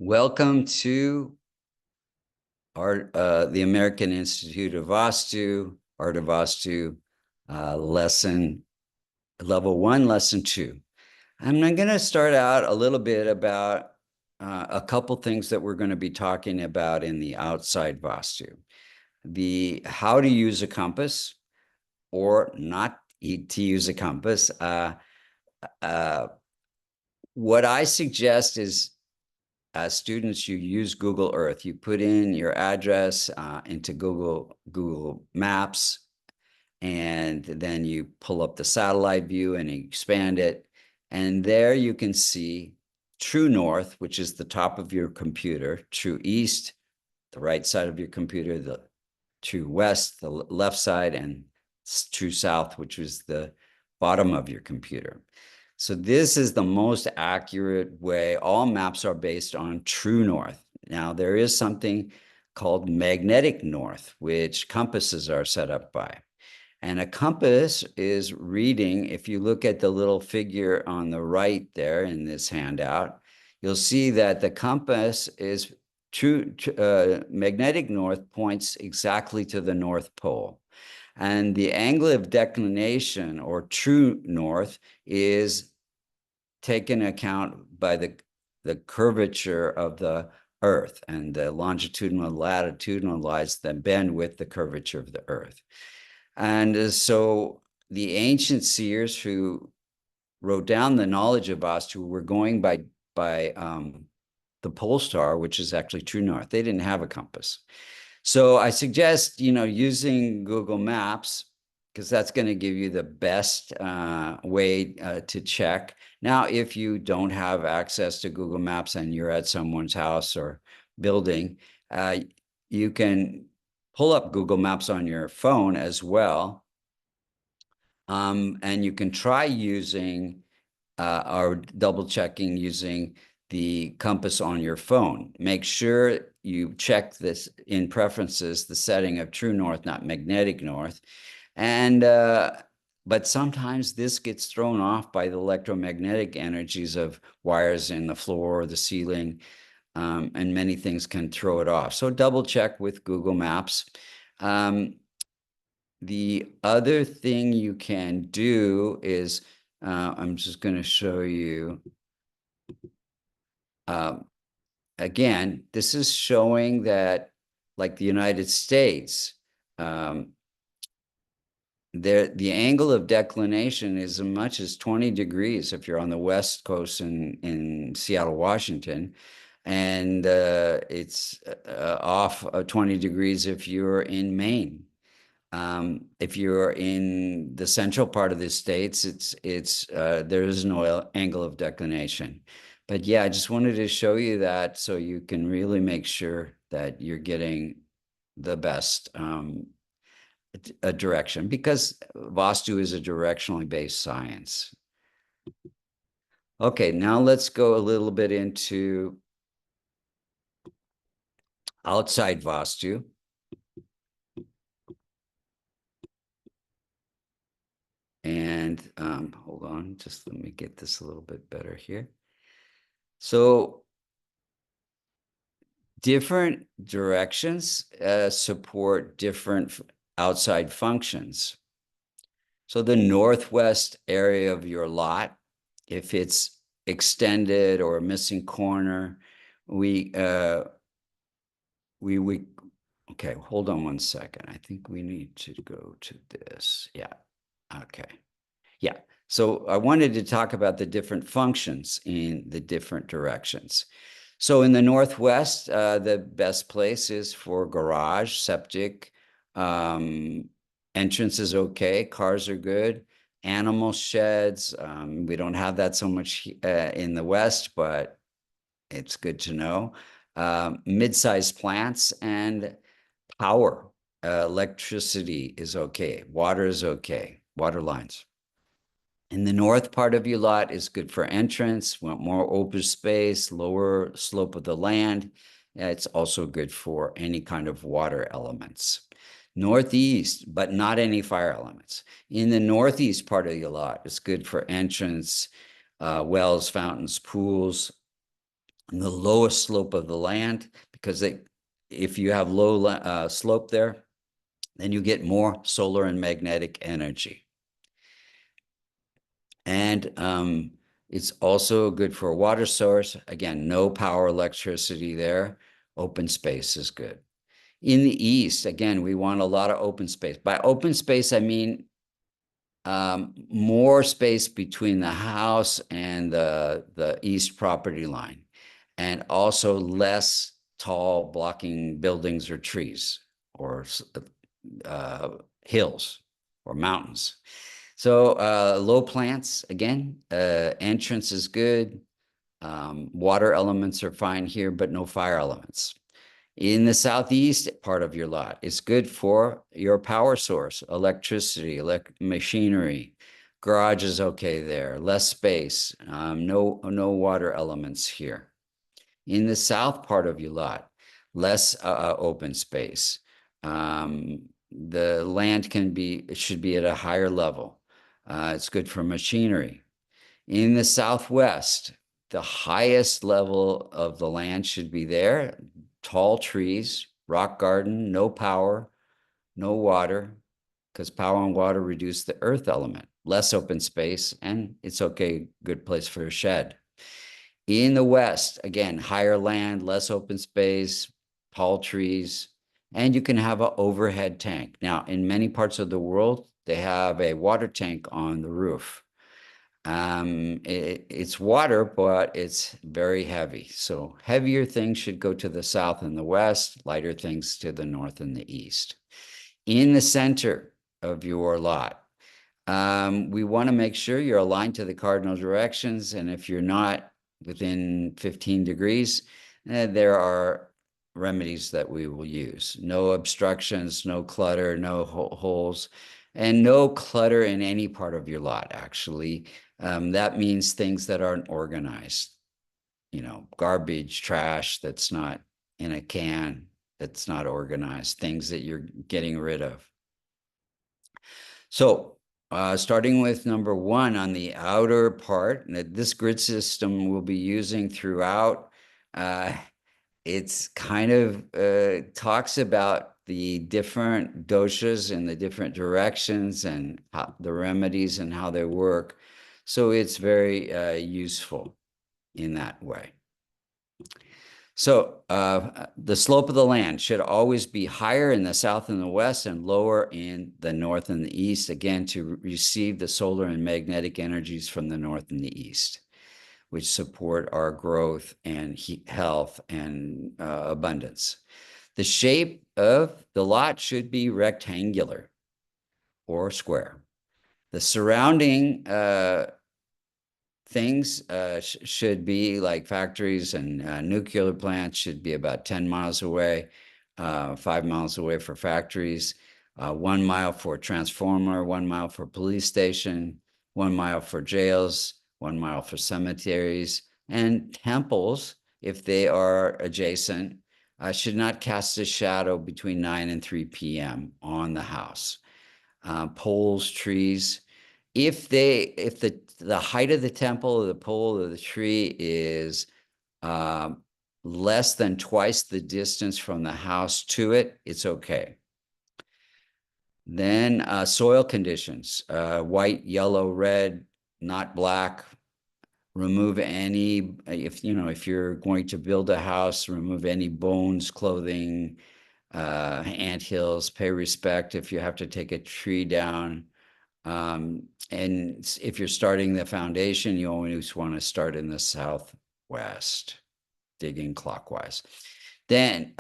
Welcome to the American Institute of Vastu, Art of Vastu, lesson level 1, lesson 2. I'm going to start out a little bit about a couple things that we're going to be talking about in the outside Vastu. The how to use a compass or not to use a compass. What I suggest is as students, you use Google Earth. You put in your address into Google Maps, and then you pull up the satellite view and expand it. And there you can see true north, which is the top of your computer, true east, the right side of your computer, the true west, the left side, and true south, which is the bottom of your computer. So this is the most accurate way. All maps are based on true north. Now, there is something called magnetic north, which compasses are set up by. And a compass is reading, if you look at the little figure on the right there in this handout, you'll see that the compass is magnetic north points exactly to the North Pole. And the angle of declination, or true north, is taken account by the curvature of the Earth, and the longitudinal and latitudinal lines that bend with the curvature of the Earth. And so the ancient seers who wrote down the knowledge of Vastu were going by the pole star, which is actually true north. They didn't have a compass. So I suggest, using Google Maps, because that's going to give you the best way to check. Now, if you don't have access to Google Maps and you're at someone's house or building, you can pull up Google Maps on your phone as well. And you can try using or double checking using the compass on your phone. Make sure you check this in preferences, the setting of true north, not magnetic north. And but sometimes this gets thrown off by the electromagnetic energies of wires in the floor or the ceiling, and many things can throw it off. So double check with Google Maps. The other thing you can do is, I'm just going to show you. Again, this is showing that, like the United States, the angle of declination is as much as 20 degrees if you're on the West Coast in Seattle, Washington, and it's off 20 degrees if you're in Maine. If you're in the central part of the states, there is no angle of declination. But yeah, I just wanted to show you that so you can really make sure that you're getting the best direction, because Vastu is a directionally based science. Okay, now let's go a little bit into outside Vastu. And hold on, just let me get this a little bit better here. So different directions support different outside functions. So the northwest area of your lot, if it's extended or a missing corner, okay, hold on one second. I think we need to go to this. Yeah, okay. Yeah, so I wanted to talk about the different functions in the different directions. So in the northwest, the best place is for garage, septic, entrance is okay, cars are good, animal sheds. We don't have that so much in the west, but it's good to know. Mid-sized plants and power, electricity is okay, water is okay, water lines. In the north part of your lot is good for entrance, want more open space, lower slope of the land. It's also good for any kind of water elements. Northeast, but not any fire elements. In the northeast part of your lot, it's good for entrance, wells, fountains, pools. on the lowest slope of the land, because if you have low slope there, then you get more solar and magnetic energy. And it's also good for a water source. Again, no power, electricity there. Open space is good. In the east, again, we want a lot of open space. By open space, I mean more space between the house and the east property line, and also less tall blocking buildings or trees or hills or mountains. So low plants, again, entrance is good. Water elements are fine here, but no fire elements. In the southeast part of your lot, it's good for your power source, electricity, machinery. Garage is okay there, less space, no water elements here. In the south part of your lot, less open space. The land it should be at a higher level. It's good for machinery. In the southwest, the highest level of the land should be there. Tall trees, rock garden, no power, no water, because power and water reduce the earth element. Less open space, and it's okay, good place for a shed. In the west, again, higher land, less open space, tall trees, and you can have an overhead tank. Now, in many parts of the world, they have a water tank on the roof. It's water, but it's very heavy. So heavier things should go to the south and the west, lighter things to the north and the east. In the center of your lot, we want to make sure you're aligned to the cardinal directions. And if you're not within 15 degrees, there are remedies that we will use. No obstructions, no clutter, no holes, and no clutter in any part of your lot, actually. That means things that aren't organized, garbage, trash that's not in a can, that's not organized, things that you're getting rid of. So starting with number one on the outer part, this grid system we'll be using throughout. It's kind of talks about the different doshas and the different directions and the remedies and how they work. So it's very useful in that way. So the slope of the land should always be higher in the south and the west and lower in the north and the east, again, to receive the solar and magnetic energies from the north and the east, which support our growth and health and abundance. The shape of the lot should be rectangular or square. The surrounding things should be like factories and nuclear plants should be about 10 miles away, 5 miles away for factories, 1 mile for a transformer, 1 mile for police station, 1 mile for jails, 1 mile for cemeteries, and temples, if they are adjacent, should not cast a shadow between 9 and 3 p.m. on the house. Poles, trees, if the height of the temple or the pole or the tree is less than twice the distance from the house to it, it's okay. Then soil conditions, white, yellow, red, not black. Remove any, if you're going to build a house, remove any bones, clothing, anthills, pay respect if you have to take a tree down. And if you're starting the foundation, you always want to start in the southwest, digging clockwise. Then,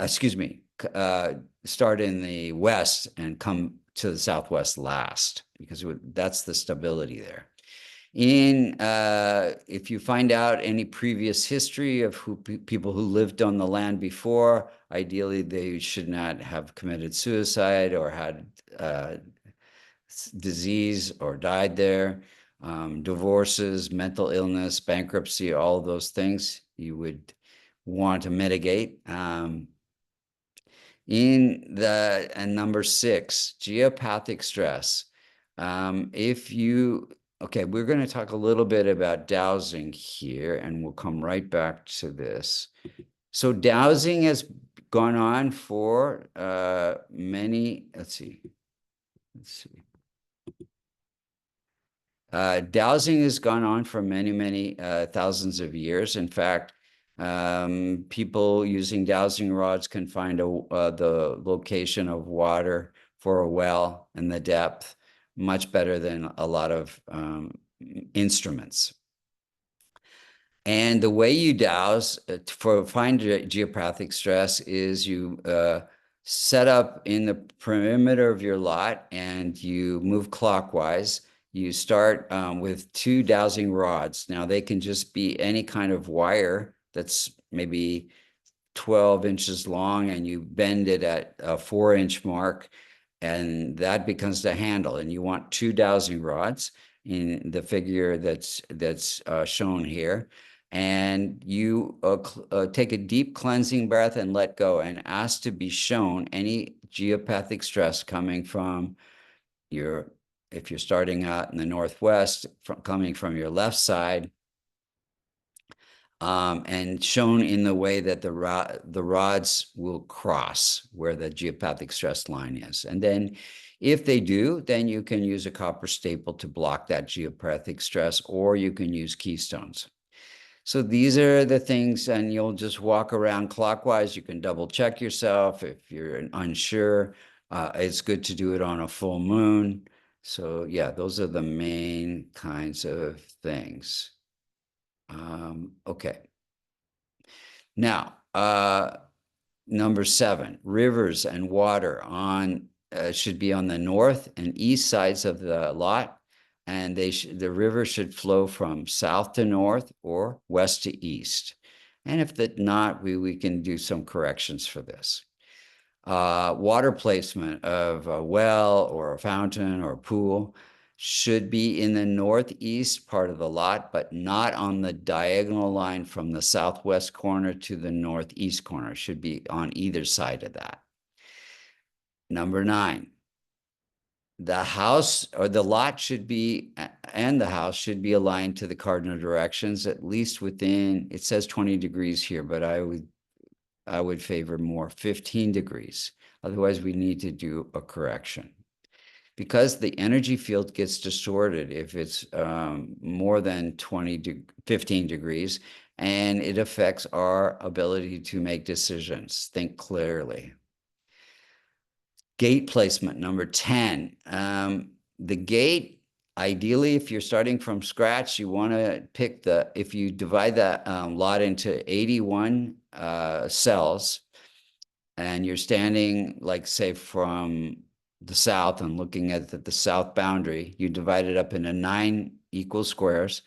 start in the west and come to the southwest last, because that's the stability there. If you find out any previous history of people who lived on the land before, ideally they should not have committed suicide or had disease or died there. Divorces, mental illness, bankruptcy, all of those things you would want to mitigate. And number 6, geopathic stress. If you Okay, we're going to talk a little bit about dowsing here, and we'll come right back to this. So dowsing has gone on for many, let's see. Dowsing has gone on for many, many thousands of years. In fact, people using dowsing rods can find the location of water for a well and the depth much better than a lot of instruments. And the way you dowse for find geopathic stress is you set up in the perimeter of your lot and you move clockwise. You start with 2 dowsing rods. Now they can just be any kind of wire that's maybe 12 inches long, and you bend it at a 4-inch mark, and that becomes the handle. And you want 2 dowsing rods in the figure that's shown here. And you take a deep cleansing breath and let go, and ask to be shown any geopathic stress coming from if you're starting out in the northwest, coming from your left side, and shown in the way that the rods will cross where the geopathic stress line is. And then if they do, then you can use a copper staple to block that geopathic stress, or you can use keystones. So these are the things, and you'll just walk around clockwise. You can double check yourself if you're unsure. It's good to do it on a full moon. So yeah, those are the main kinds of things. Okay. Now, number 7, rivers and water should be on the north and east sides of the lot, and the river should flow from south to north or west to east. And if that not, we can do some corrections for this. Water placement of a well or a fountain or a pool should be in the northeast part of the lot, but not on the diagonal line from the southwest corner to the northeast corner. It should be on either side of that. Number 9, the house or the lot should be, and the house should be aligned to the cardinal directions, at least within, it says 20 degrees here, but I would favor more 15 degrees. Otherwise, we need to do a correction. Because the energy field gets distorted if it's more than 15 degrees, and it affects our ability to make decisions, think clearly. Gate placement, number 10. The gate, ideally, if you're starting from scratch, you want to pick if you divide that lot into 81 cells, and you're standing, like, say, from the south and looking at the south boundary, you divide it up into 9 equal squares,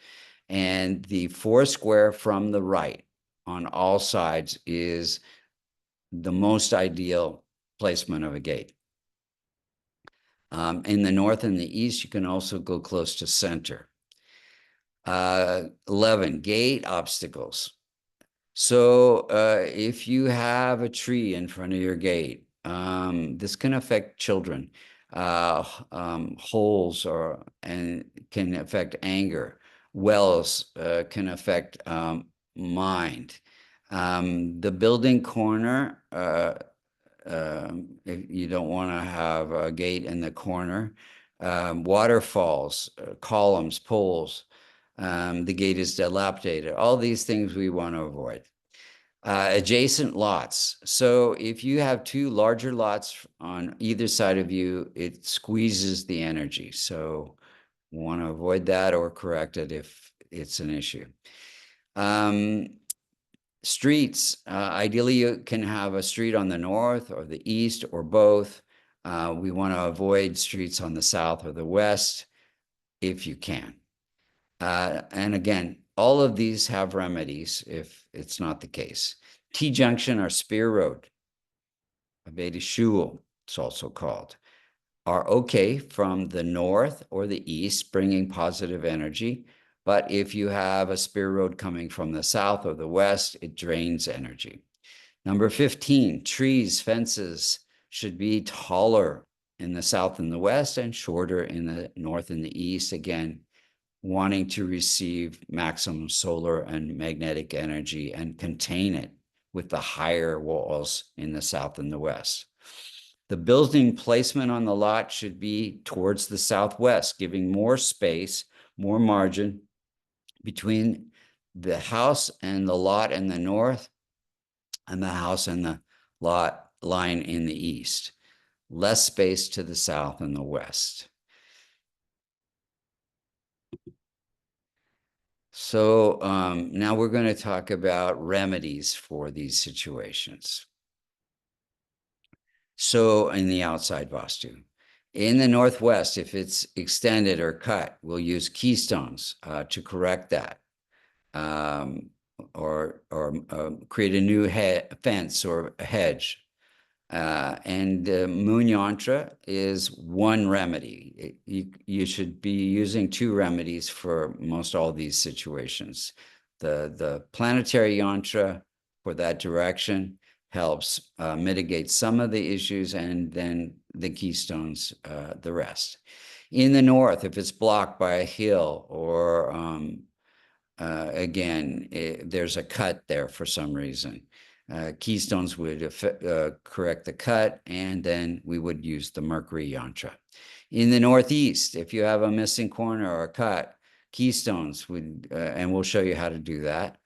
and the 4 square from the right on all sides is the most ideal placement of a gate. In the north and the east, you can also go close to center. 11, gate obstacles. So if you have a tree in front of your gate, this can affect children. Holes and can affect anger. Wells can affect mind. The building corner, if you don't want to have a gate in the corner. Waterfalls, columns, poles. The gate is dilapidated. All these things we want to avoid. Adjacent lots. So if you have 2 larger lots on either side of you, it squeezes the energy. So we want to avoid that or correct it if it's an issue. Streets. Ideally, you can have a street on the north or the east or both. We want to avoid streets on the south or the west if you can. And again, all of these have remedies if it's not the case. T-junction or spear road, a Beta shul, it's also called, are okay from the north or the east, bringing positive energy. But if you have a spear road coming from the south or the west, it drains energy. Number 15, trees, fences should be taller in the south and the west and shorter in the north and the east. Again, wanting to receive maximum solar and magnetic energy and contain it with the higher walls in the south and the west. The building placement on the lot should be towards the southwest, giving more space, more margin between the house and the lot in the north and the house and the lot line in the east. Less space to the south and the west. So now we're going to talk about remedies for these situations. So in the outside Vastu. In the northwest, if it's extended or cut, we'll use keystones to correct that. Or create a new fence or a hedge. And moon yantra is one remedy. You should be using two remedies for most all these situations. The planetary yantra for that direction helps mitigate some of the issues, and then the keystones, the rest. In the north, if it's blocked by a hill or again, there's a cut there for some reason. Keystones would correct the cut, and then we would use the Mercury yantra. In the northeast, if you have a missing corner or a cut, keystones would, and we'll show you how to do that.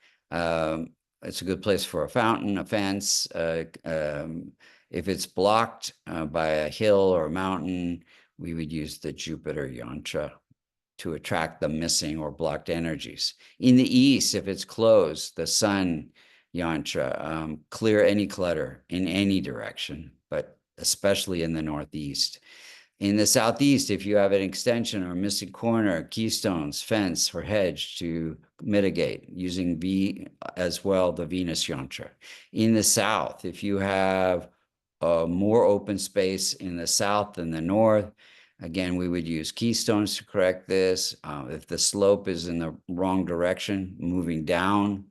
It's a good place for a fountain, a fence. If it's blocked by a hill or a mountain, we would use the Jupiter yantra to attract the missing or blocked energies. In the east, if it's closed, the sun yantra, clear any clutter in any direction, but especially in the northeast. In the southeast, if you have an extension or missing corner, keystones, fence, or hedge to mitigate, using V as well, the Venus yantra. In the south, if you have more open space in the south than the north, again, we would use keystones to correct this. If the slope is in the wrong direction, moving down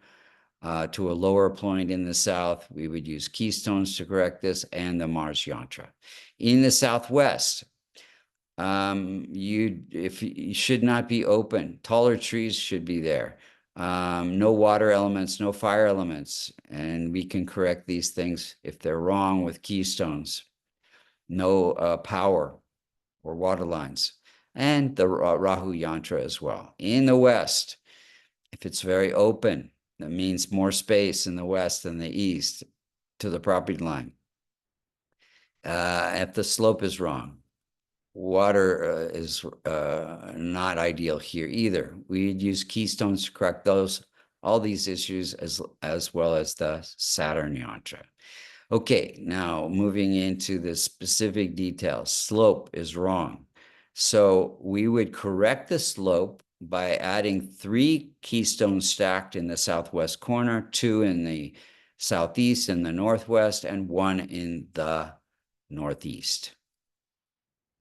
to a lower point in the south, we would use keystones to correct this, and the Mars yantra. In the southwest, you should not be open. Taller trees should be there. No water elements, no fire elements, and we can correct these things if they're wrong with keystones. No power or water lines, and the Rahu yantra as well. In the west, if it's very open, that means more space in the west than the east to the property line. If the slope is wrong, water is not ideal here either. We'd use keystones to correct all these issues, as well as the Saturn yantra. Okay, now moving into the specific details. Slope is wrong. So we would correct the slope by adding 3 keystones stacked in the southwest corner, 2 in the southeast and the northwest, and 1 in the northeast.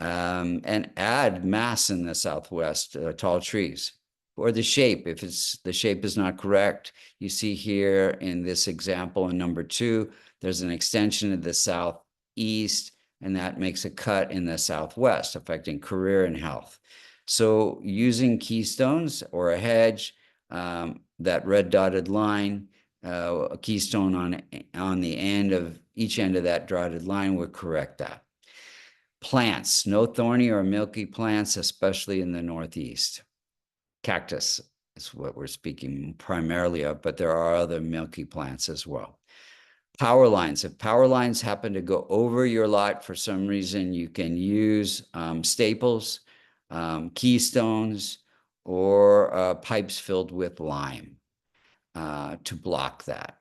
And add mass in the southwest, tall trees. Or the shape, if the shape is not correct. You see here in this example in number 2, there's an extension of the southeast, and that makes a cut in the southwest, affecting career and health. So using keystones or a hedge, that red dotted line, a keystone on the end of each end of that dotted line would correct that. Plants, no thorny or milky plants, especially in the northeast. Cactus is what we're speaking primarily of, but there are other milky plants as well. Power lines. If power lines happen to go over your lot for some reason, you can use staples, keystones, or pipes filled with lime to block that.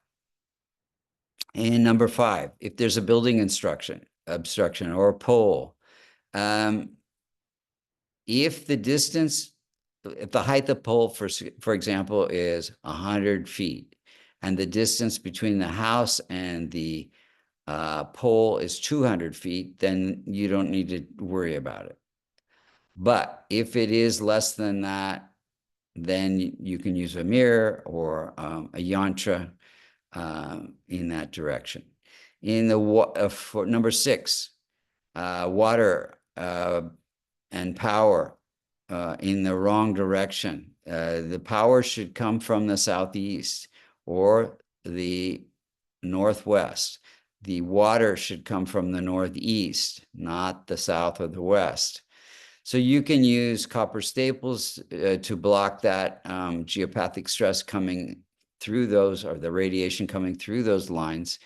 And number 5, if there's a building obstruction or a pole, if the height of pole, for example, is 100 feet, and the distance between the house and the pole is 200 feet, then you don't need to worry about it. But if it is less than that, then you can use a mirror or a yantra in that direction. For number 6, water and power in the wrong direction. The power should come from the southeast or the northwest. The water should come from the northeast, not the south or the west. So you can use copper staples to block that geopathic stress coming through those, or the radiation coming through those lines.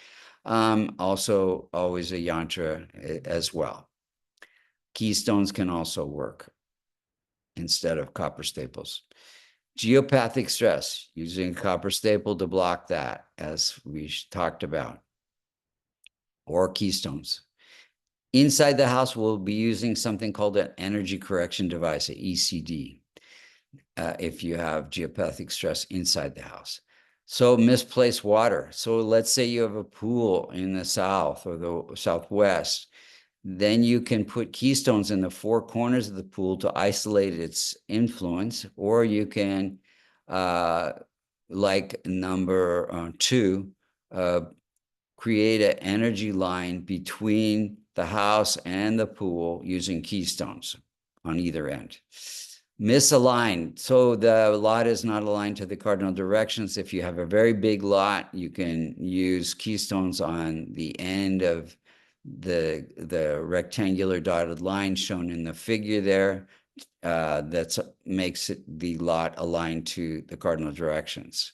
Also, always a yantra as well. Keystones can also work instead of copper staples. Geopathic stress, using a copper staple to block that, as we talked about, or keystones. Inside the house, we'll be using something called an energy correction device, an ECD, if you have geopathic stress inside the house. So misplaced water. So let's say you have a pool in the south or the southwest. Then you can put keystones in the four corners of the pool to isolate its influence, or you can, like number 2, create an energy line between the house and the pool using keystones on either end. Misaligned. So the lot is not aligned to the cardinal directions. If you have a very big lot, you can use keystones on the end of the rectangular dotted line shown in the figure there. That makes the lot aligned to the cardinal directions.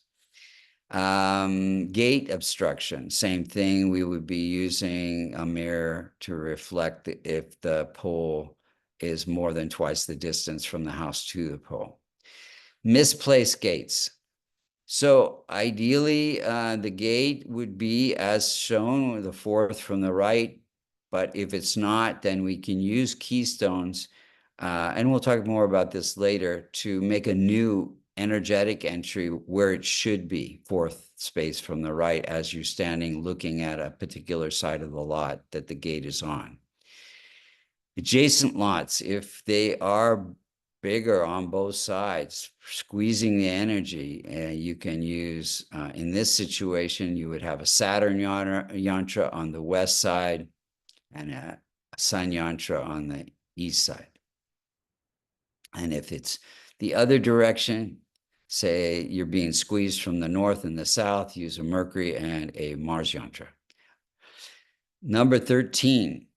Gate obstruction, same thing. We would be using a mirror to reflect if the pole is more than twice the distance from the house to the pole. Misplaced gates. So ideally, the gate would be as shown with the fourth from the right, but if it's not, then we can use keystones, and we'll talk more about this later, to make a new energetic entry where it should be, fourth space from the right, as you're standing looking at a particular side of the lot that the gate is on. Adjacent lots, if they are bigger on both sides, squeezing the energy, you can use, in this situation, you would have a Saturn yantra on the west side and a Sun yantra on the east side. And if it's the other direction, say you're being squeezed from the north and the south, use a Mercury and a Mars yantra. Number 13,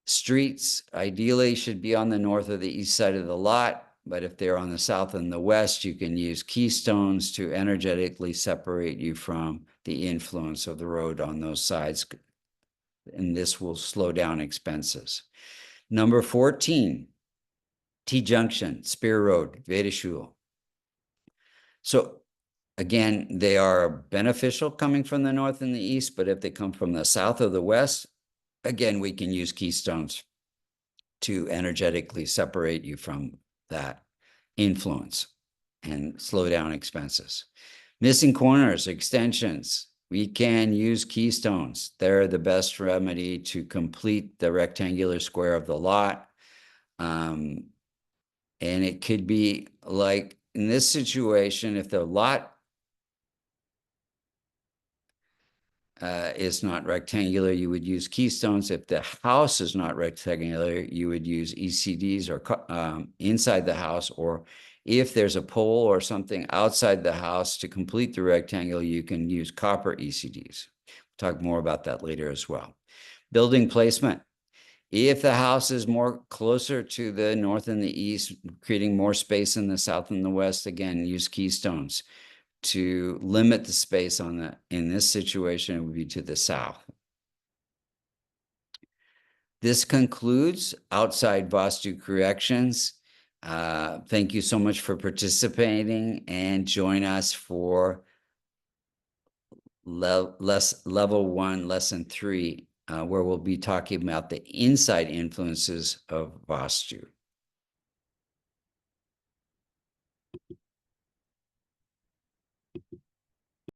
streets ideally should be on the north or the east side of the lot, but if they're on the south and the west, you can use keystones to energetically separate you from the influence of the road on those sides, and this will slow down expenses. Number 14, T-junction, Spear Road, Vedashul. So again, they are beneficial coming from the north and the east, but if they come from the south or the west, again, we can use keystones to energetically separate you from that influence and slow down expenses. Missing corners, extensions, we can use keystones. They're the best remedy to complete the rectangular square of the lot. And it could be like in this situation, if the lot is not rectangular, you would use keystones. If the house is not rectangular, you would use ECDs or inside the house, or if there's a pole or something outside the house to complete the rectangle, you can use copper ECDs. We'll talk more about that later as well. Building placement. If the house is more closer to the north and the east, creating more space in the south and the west, again, use keystones. To limit the space on the, in this situation, it would be to the south. This concludes outside Vastu corrections. Thank you so much for participating, and join us for level 1, lesson 3, where we'll be talking about the inside influences of Vastu.